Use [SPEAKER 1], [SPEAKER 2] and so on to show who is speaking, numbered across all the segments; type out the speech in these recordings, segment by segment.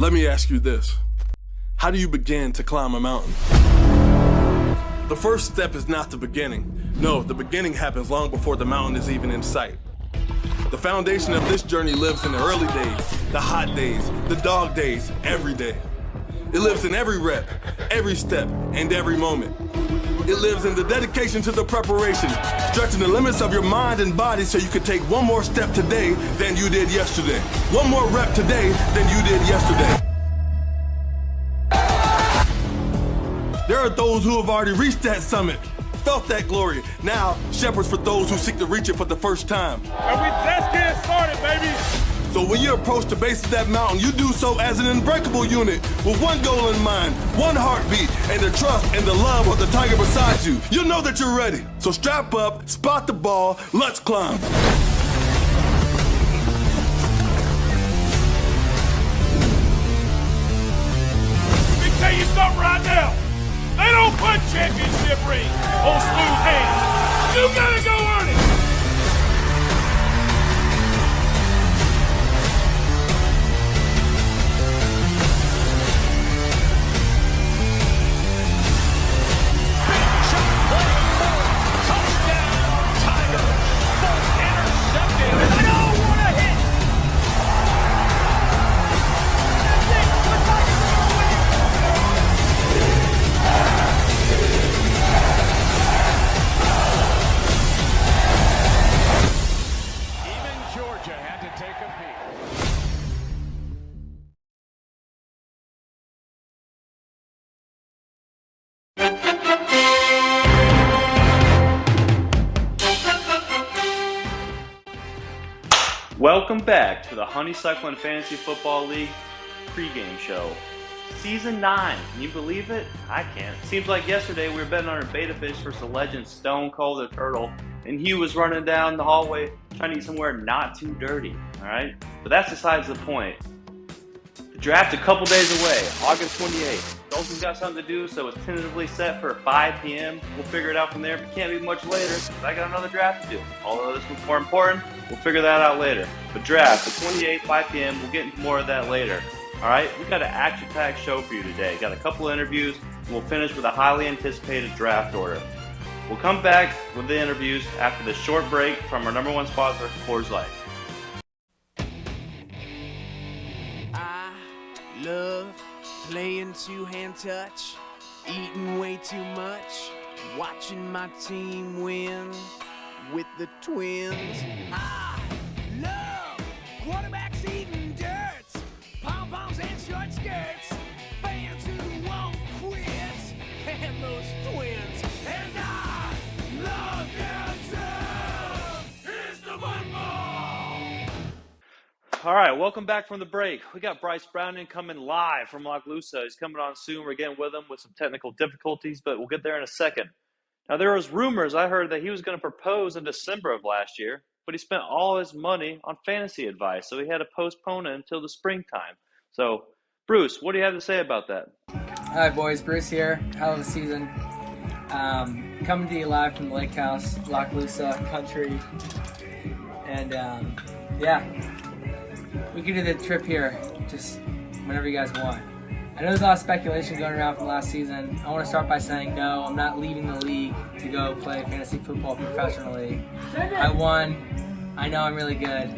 [SPEAKER 1] Let me ask you this. How do you begin to climb a mountain? The first step is not the beginning. No, the beginning happens long before the mountain is even in sight. The foundation of this journey lives in the early days, the hot days, the dog days, every day. It lives in every rep, every step, and every moment. It lives in the dedication to the preparation, stretching the limits of your mind and body so you can take one more step today than you did yesterday. One more rep today than you did yesterday. There are those who have already reached that summit, felt that glory. Now, shepherds for those who seek to reach it for the first time.
[SPEAKER 2] And we just getting started, baby.
[SPEAKER 1] So when you approach the base of that mountain, you do so as an unbreakable unit with one goal in mind, one heartbeat, and the trust and the love of the tiger beside you. You know that you're ready. So strap up, spot the ball, let's climb.
[SPEAKER 2] Let me tell you something right now. They don't put championship rings on smooth hands. You gotta go earn it.
[SPEAKER 3] Welcome back to the Honeysucklin Fantasy Football League pregame show. Season 9, can you believe it? I can't. Seems like yesterday we were betting on our beta fish versus the legend Stone Cold the Turtle, and Hugh was running down the hallway trying to get somewhere not too dirty, alright? But that's besides the point. The draft a couple days away, August 28th. Dalton's got something to do, so it's tentatively set for 5 p.m. We'll figure it out from there, but can't be much later because I got another draft to do. Although this one's more important, we'll figure that out later. But draft, the 28th, 5 p.m., we'll get into more of that later. All right, we've got an action-packed show for you today. Got a couple of interviews, and we'll finish with a highly anticipated draft order. We'll come back with the interviews after this short break from our number one sponsor, Coors Light.
[SPEAKER 4] I love playing two-hand touch, eating way too much, watching my team win with the Twins. I love quarterbacks eating dirt, pom-poms and short skirts, fans who won't quit, and those Twins. And I love them too. Here's the football.
[SPEAKER 3] All right, welcome back from the break. We got Bryce Browning coming live from Lockloosa. He's coming on soon. We're getting with him with some technical difficulties, but we'll get there in a second. Now, there was rumors I heard that he was going to propose in December of last year, but he spent all his money on fantasy advice, so he had to postpone it until the springtime. So, Bruce, what do you have to say about that?
[SPEAKER 5] Hi, boys. Bruce here. Hell of a season. Coming to you live from the Lake House, Lockloosa country. And, yeah, we can do the trip here just whenever you guys want. I know there's a lot of speculation going around from last season. I want to start by saying no, I'm not leaving the league to go play fantasy football professionally. I won. I know I'm really good.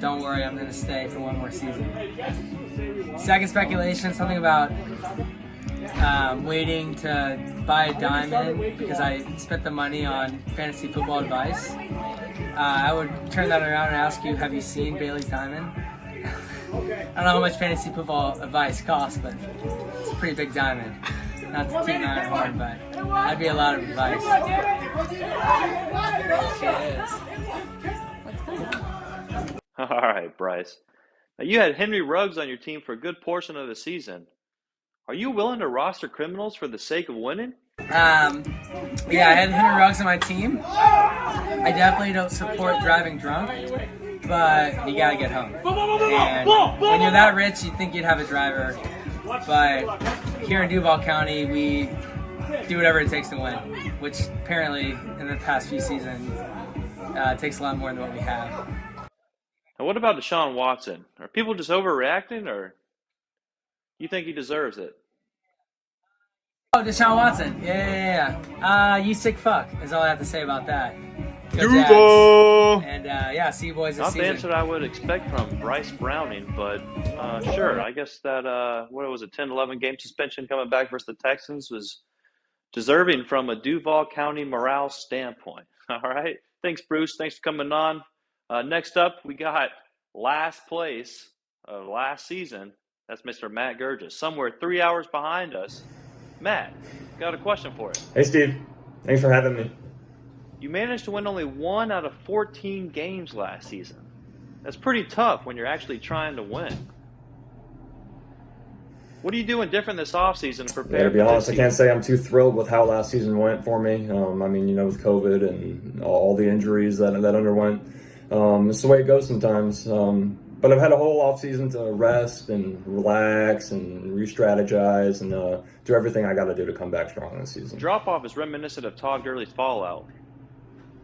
[SPEAKER 5] Don't worry, I'm going to stay for one more season. Second speculation, something about waiting to buy a diamond because I spent the money on fantasy football advice. I would turn that around and ask you, have you seen Bailey's diamond? I don't know how much fantasy football advice costs, but it's a pretty big diamond. Not to toot my own horn, but that'd be a lot of advice.
[SPEAKER 3] All right, Bryce. Now, you had Henry Ruggs on your team for a good portion of the season. Are you willing to roster criminals for the sake of winning?
[SPEAKER 5] Yeah, I had Henry Ruggs on my team. I definitely don't support driving drunk, but you gotta get home. And when you're that rich, you'd think you'd have a driver. But here in Duval County, we do whatever it takes to win, which apparently in the past few seasons takes a lot more than what we have.
[SPEAKER 3] And what about Deshaun Watson? Are people just overreacting, or You think he deserves it?
[SPEAKER 5] Oh, Deshaun Watson. Yeah. You sick fuck is all I have to say about that. Go
[SPEAKER 2] Duval!
[SPEAKER 5] Jags. And see you boys this
[SPEAKER 3] Not
[SPEAKER 5] season.
[SPEAKER 3] the answer I would expect from Bryce Browning, but sure. I guess that, what was it, 10-11 game suspension coming back versus the Texans was deserving from a Duval County morale standpoint. All right. Thanks, Bruce. Thanks for coming on. Next up, we got last place of last season. That's Mr. Matt Gurgis, somewhere 3 hours behind us. Matt, got a question for you.
[SPEAKER 6] Hey, Steve. Thanks for having me.
[SPEAKER 3] You managed to win only 1 out of 14 games last season. That's pretty tough when you're actually trying to win. What are you doing different this offseason to prepare?
[SPEAKER 6] Yeah, to be
[SPEAKER 3] for this
[SPEAKER 6] honest, I
[SPEAKER 3] season?
[SPEAKER 6] can't say I'm too thrilled with how last season went for me. With COVID and all the injuries that underwent, it's the way it goes sometimes. But I've had a whole off season to rest and relax and re-strategize and do everything I got to do to come back strong this season.
[SPEAKER 3] Drop-off is reminiscent of Todd Gurley's fallout.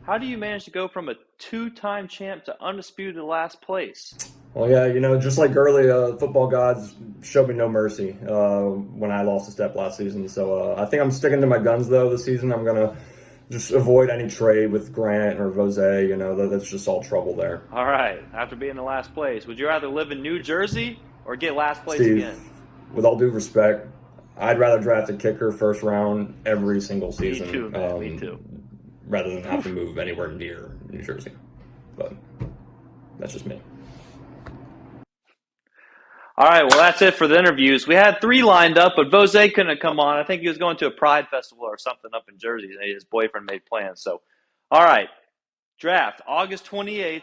[SPEAKER 3] How do you manage to go from a 2-time champ to undisputed last place?
[SPEAKER 6] Well, yeah, just like Gurley, football gods showed me no mercy when I lost a step last season. So I think I'm sticking to my guns, though, this season. I'm going to just avoid any trade with Grant or Vose. That's just all trouble there.
[SPEAKER 3] All right. After being in last place, would you rather live in New Jersey or get last place
[SPEAKER 6] Steve,
[SPEAKER 3] again?
[SPEAKER 6] with all due respect, I'd rather draft a kicker first round every single season.
[SPEAKER 3] Me too, man. Me too.
[SPEAKER 6] Rather than have to move anywhere near New Jersey. But that's just me.
[SPEAKER 3] All right, well, that's it for the interviews. We had 3 lined up, but Vose couldn't come on. I think he was going to a Pride Festival or something up in Jersey. His boyfriend made plans. So, all right, draft August 28th,